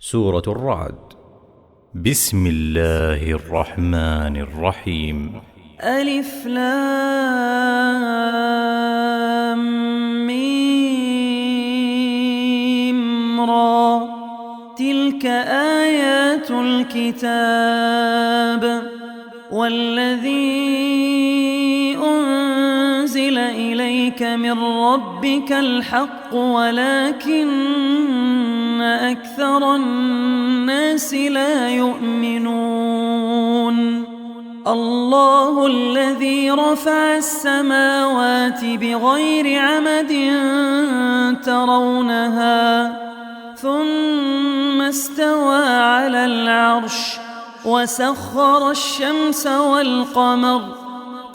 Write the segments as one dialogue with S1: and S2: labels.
S1: سورة الرعد. بسم الله الرحمن الرحيم.
S2: ألف لام ميم را. تلك آيات الكتاب والذي أنزل إليك من ربك الحق ولكن أكثر الناس لا يؤمنون. الله الذي رفع السماوات بغير عمد ترونها ثم استوى على العرش وسخر الشمس والقمر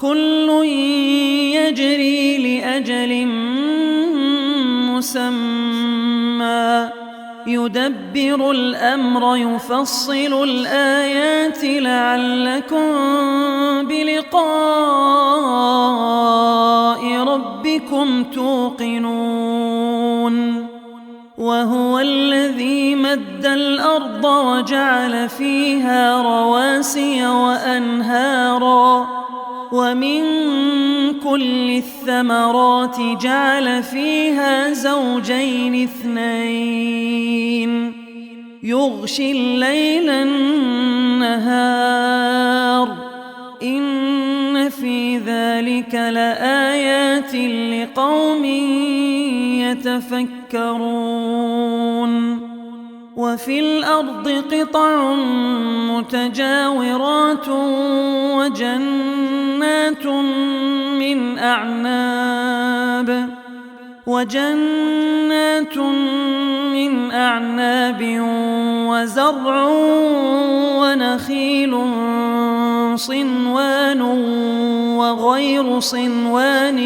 S2: كل يجري لأجل مسمى يدبر الأمر يفصل الآيات لعلكم بلقاء ربكم توقنون. وهو الذي مد الأرض وجعل فيها رواسي وأنهارا ومن كل الثمرات جعل فيها زوجين اثنين يغشي الليل النهار إن في ذلك لآيات لقوم يتفكرون. وفي الأرض قطع متجاورات وجنات من أعناب وزرع ونخيل صنوان وغير صنوان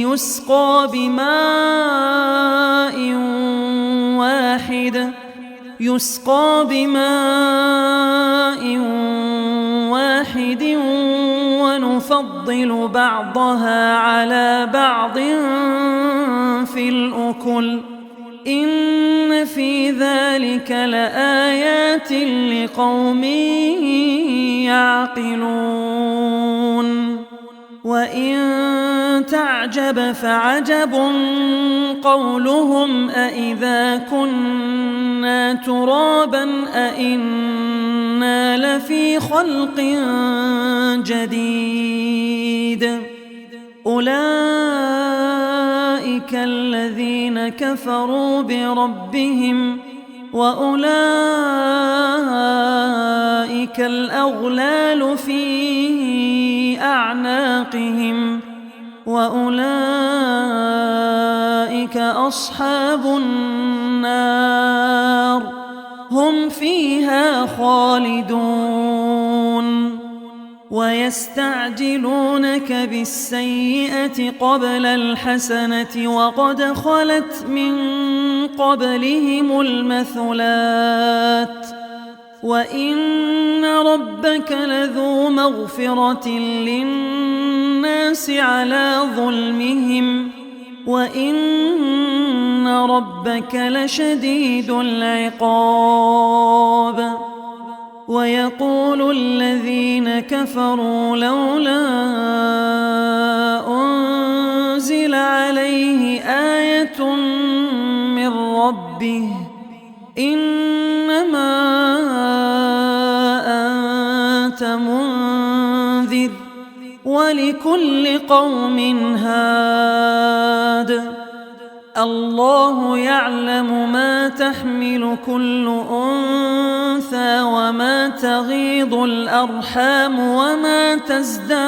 S2: يسقى بماء واحد ونفضل بعضها على بعض في الأكل إن في ذلك لآيات لقوم يعقلون. وإن تعجب فعجب قولهم أإذا كنا ترابا أإنا لفي خلق جديد أولئك الذين كفروا بربهم وأولئك الأغلال في أعناقهم وأولئك أصحاب النار هم فيها خالدون. ويستعجلونك بالسيئة قبل الحسنة وقد خلت من قبلهم المثلات وإن ربك لذو مغفرة للناس على ظلمهم وإن ربك لشديد العقاب. ويقول الذين كفروا لولا أنزل عليه آية من ربه إنما أنت منذر ولكل قوم هاد. الله يعلم ما تحمل كل أنثى وما تغيض الأرحام وما تزداد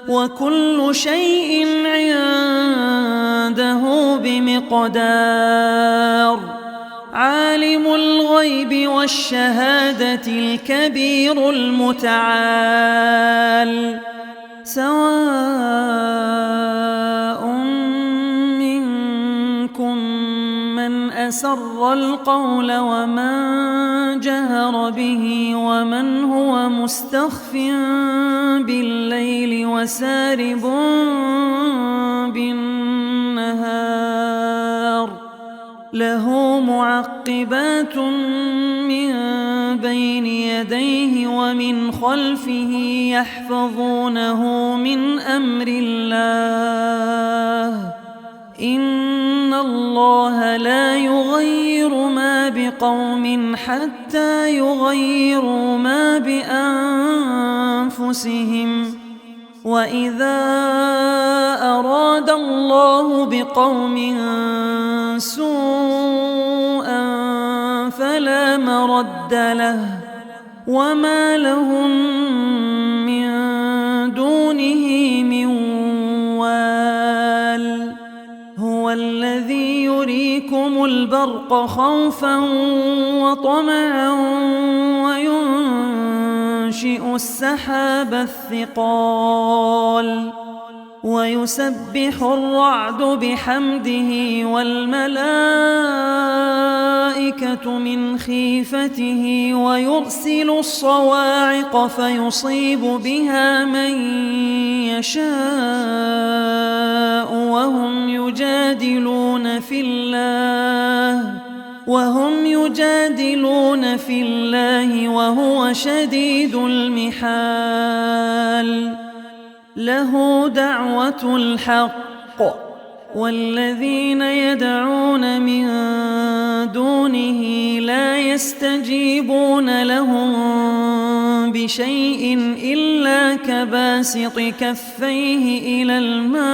S2: وكل شيء عنده بمقدار. عالم الغيب والشهادة الكبير المتعال سواء منكم من أسر القول ومن جهر به ومن هو مستخف بالليل وسارب بالنهار له معقبات من بين يديه ومن خلفه يحفظونه من أمر الله إن الله لا يغير ما بقوم حتى يغيروا ما بأنفسهم وإذا أراد الله بقوم سوءا فلا مرد له وما لهم من دونه من وال هو الذي يريكم البرق خوفا وطمعا وينشئ السحاب الثقال ويسبح الرعد بحمده والملائكة من خيفته ويرسل الصواعق فيصيب بها من يشاء وهم يجادلون في الله وهو شديد المحال له دعوة الحق والذين يدعون من دونه لا يستجيبون لهم بشيء إلا كباسط كفيه إلى الماء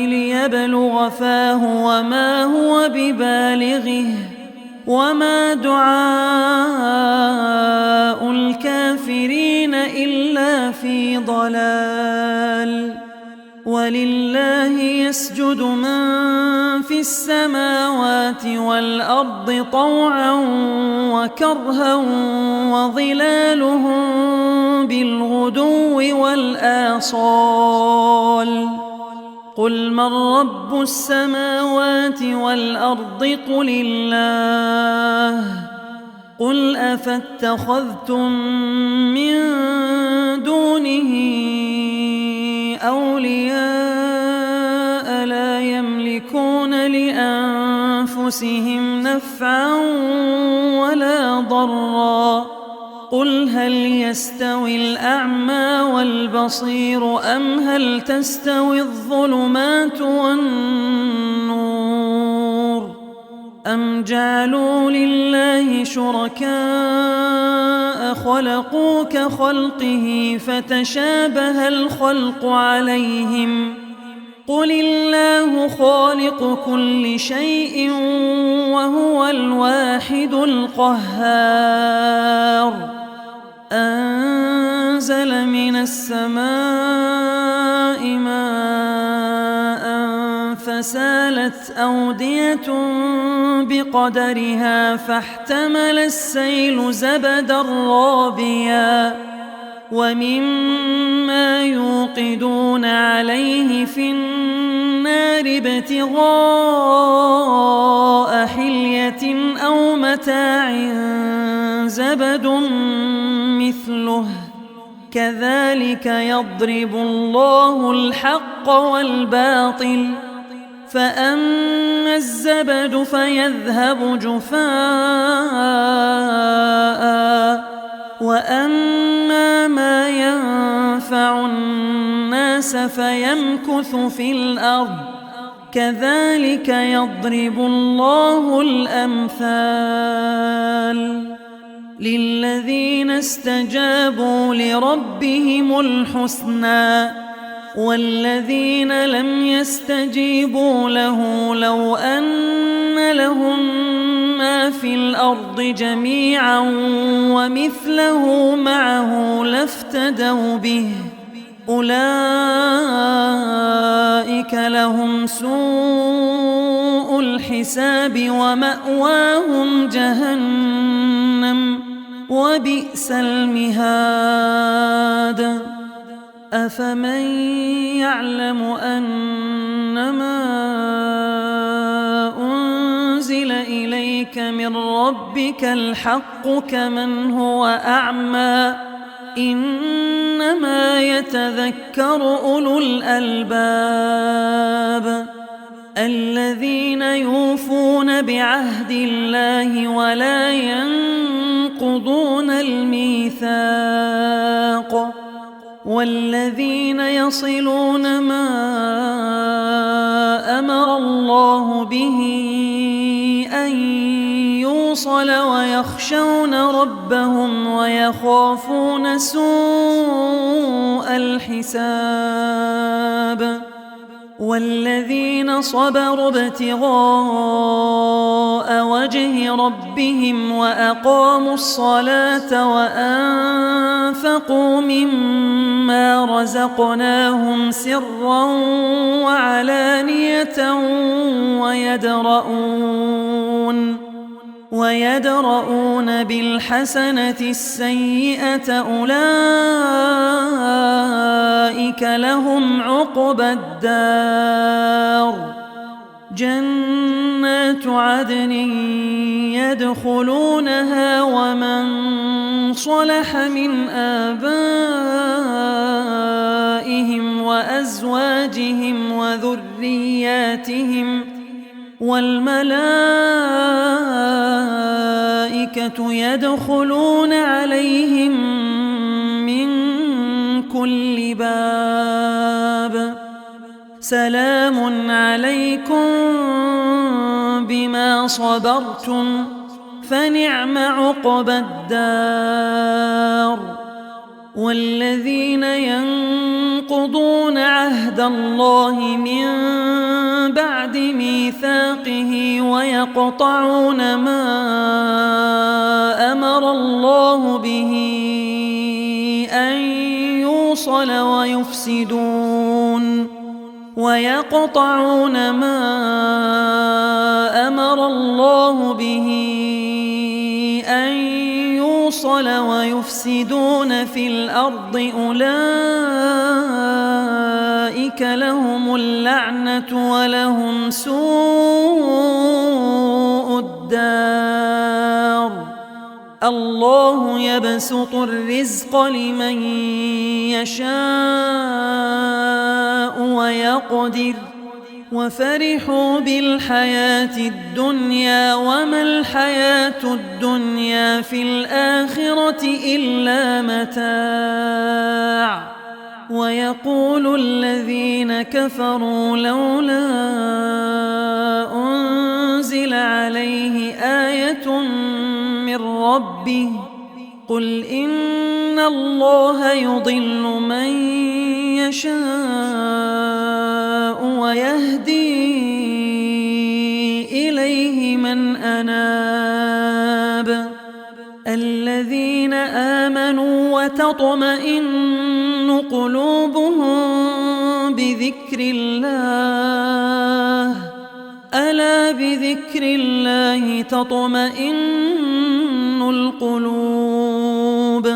S2: ليبلغ فاه وما هو ببالغه وما دعاء الكافرين إلا في ضلال ولله يسجد من في السماوات والأرض طوعا وكرها وظلالهم بالغدو والآصال قل من رب السماوات والأرض قل الله قل أفاتخذتم من دونه أولياء لا يملكون لأنفسهم نفعا ولا ضرا قل هل يستوي الأعمى والبصير أم هل تستوي الظلمات والنور أم جعلوا لله شركاء خلقوا كخلقه فتشابه الخلق عليهم قل الله خالق كل شيء وهو الواحد القهار أنزل من السماء ماء فسالت أودية بقدرها فاحتمل السيل زبدا رابيا ومما يوقدون عليه في النار ابتغاء حلية أو متاع زبد مثله كذلك يضرب الله الحق والباطل فأما الزبد فيذهب جفاء وأما ما ينفع الناس فيمكث في الأرض كذلك يضرب الله الأمثال للذين استجابوا لربهم الحسنى والذين لم يستجيبوا له لو أن لهم ما في الأرض جميعا ومثله معه لافتدوا به أولئك لهم سوء الحساب ومأواهم جهنم وبئس المهاد أفمن يعلم أنما أنزل إليك من ربك الحق كمن هو أعمى إنما يتذكر أولو الألباب الذين يوفون بعهد الله ولا ينقضون الميثاق والذين يصلون ما أمر الله به أن يوصل ويخشون ربهم ويخافون سوء الحساب والذين صبروا ابتغاء وجه ربهم وأقاموا الصلاة وأنفقوا مما رزقناهم سرا وعلانية ويدرؤون بالحسنة السيئة أولئك لهم عقبى الدار جنات عدن يدخلونها ومن صلح من آبائهم وأزواجهم وذرياتهم والملائكة يدخلون عليهم من كل باب سلام عليكم بما صبرتم فنعم عقبى الدار والذين ينقضون عهد الله من بعد ميثاقه ويقطعون ما أمر الله به أن يوصل ويفسدون في الأرض أولئك لهم اللعنة ولهم سوء الدار الله يبسط الرزق لمن يشاء ويقدر وفرحوا بالحياة الدنيا وما الحياة الدنيا في الآخرة إلا متاع ويقول الذين كفروا لولا أنزل عليه آية من ربه قل إن الله يضل من يشاء ويهدي إليه من أناب الذين آمنوا وتطمئن قلوبهم بذكر الله ألا بذكر الله تطمئن القلوب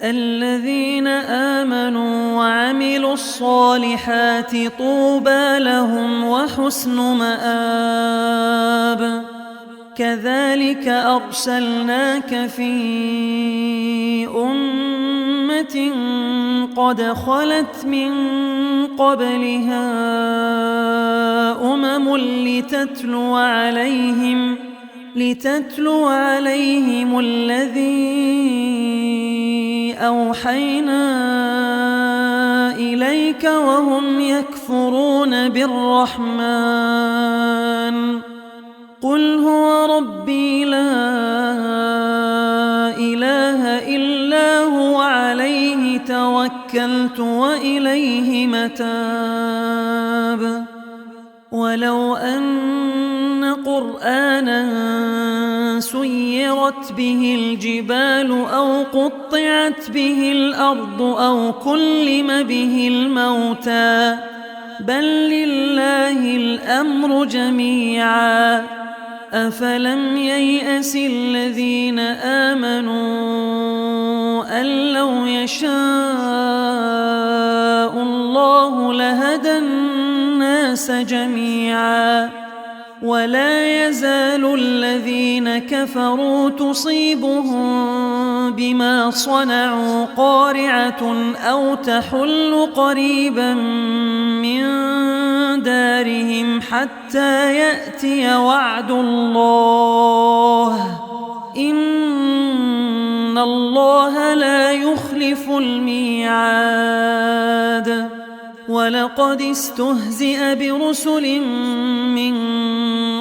S2: الذين آمنوا وعملوا الصالحات طوبى لهم وحسن مآب كذلك أرسلناك في أمة قد خلت من قبلها أمم لتتلو عليهم الذي أوحينا إليك وهم يكفرون بالرحمن قل هو ربي لا إله إلا هو عليه توكلت وإليه متاب ولو أن قرآنا سيرت به الجبال أو قطعت به الأرض أو كلم به الموتى بل لله الأمر جميعا أفلم ييأس الذين آمنوا أن لو يشاء الله لهدى الناس جميعا ولا يزال الذين كفروا تصيبهم بما صنعوا قارعة أو تحل قريبا من دارهم حتى يأتي وعد الله إن الله لا يخلف الميعاد. ولقد استهزئ برسل من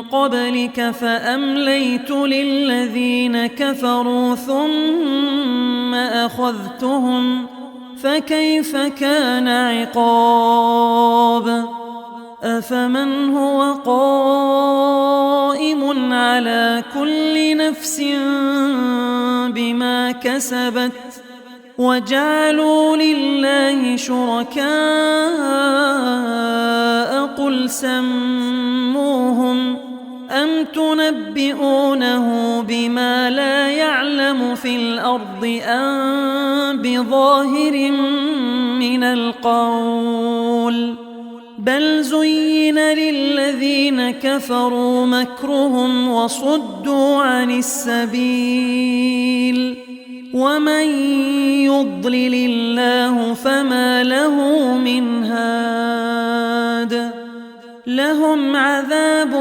S2: قبلك فأمليت للذين كفروا ثم أخذتهم فكيف كان عقاب. أفمن هو قائم على كل نفس بما كسبت وجعلوا لله شركاء قل سموهم أم تنبئونه بما لا يعلم في الأرض أم بظاهر من القول بل زين للذين كفروا مكرهم وصدوا عن السبيل ومن يضلل الله فما له من هاد. لهم عذاب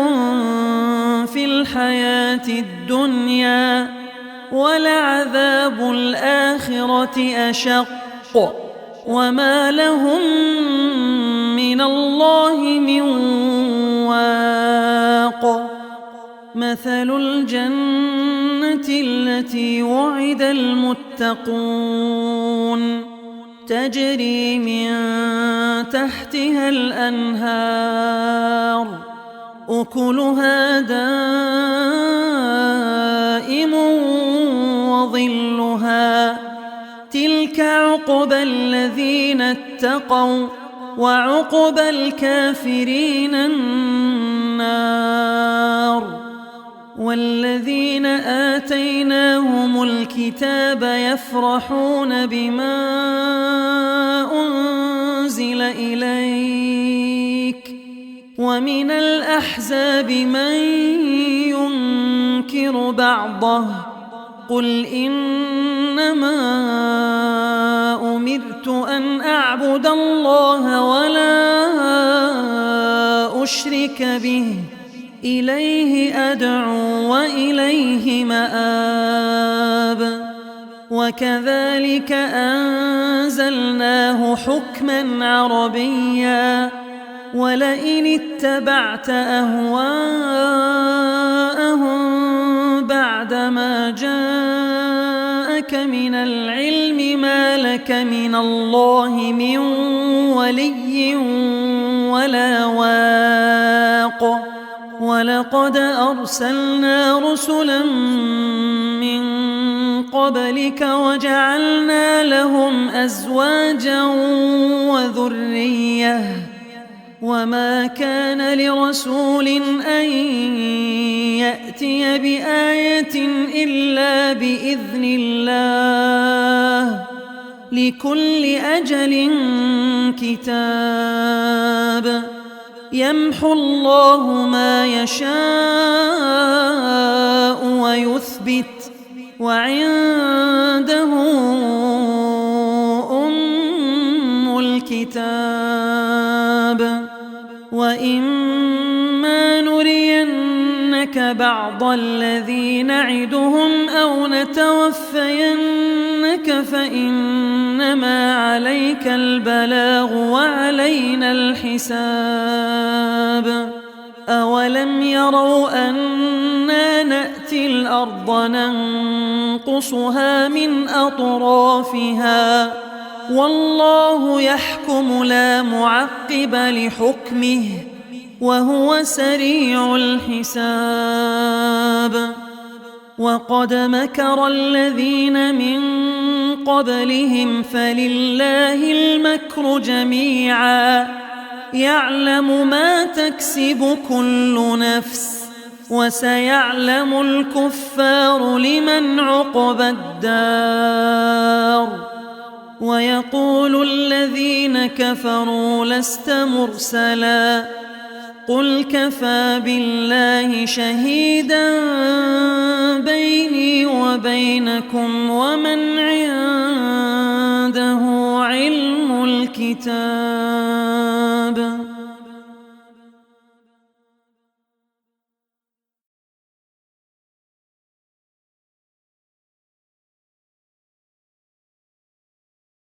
S2: في الحياة الدنيا ولعذاب الآخرة أشق وما لهم من الله من واق. مثل الجنة التي وعد المتقون تجري من تحتها الأنهار أكلها دائم وظلها تلك عقبى الذين اتقوا وعقبى الكافرين النار. والذين آتيناهم الكتاب يفرحون بما أنزل إليك ومن الأحزاب من ينكر بعضه قل إنما أمرت أن أعبد الله ولا أشرك به إليه أدعو وإليه مآب. وكذلك أنزلناه حكما عربيا ولئن اتبعت أهواءهم بعدما جاءك من العلم ما لك من الله من ولي ولا واق. ولقد أرسلنا رسلا من قبلك وجعلنا لهم أزواجا وذرية وما كان لرسول أن يأتي بآية إلا بإذن الله لكل أجل كتاب. يمحو الله ما يشاء ويثبت وعنده أم الكتاب. وإما نرينك بعض الذي نعدهم أو نتوفينك فإنما عليك البلاغ وعلينا الحساب. أولم يروا أنا نأتي الأرض ننقصها من أطرافها والله يحكم لا معقب لحكمه وهو سريع الحساب. وقد مكر الذين من قبلهم فلله المكر جميعا يعلم ما تكسب كل نفس وسيعلم الكفار لمن عقبى الدار. ويقول الذين كفروا لست مرسلا قل كفى بالله شهيدا بيني وبينكم ومن عنده علم الكتاب.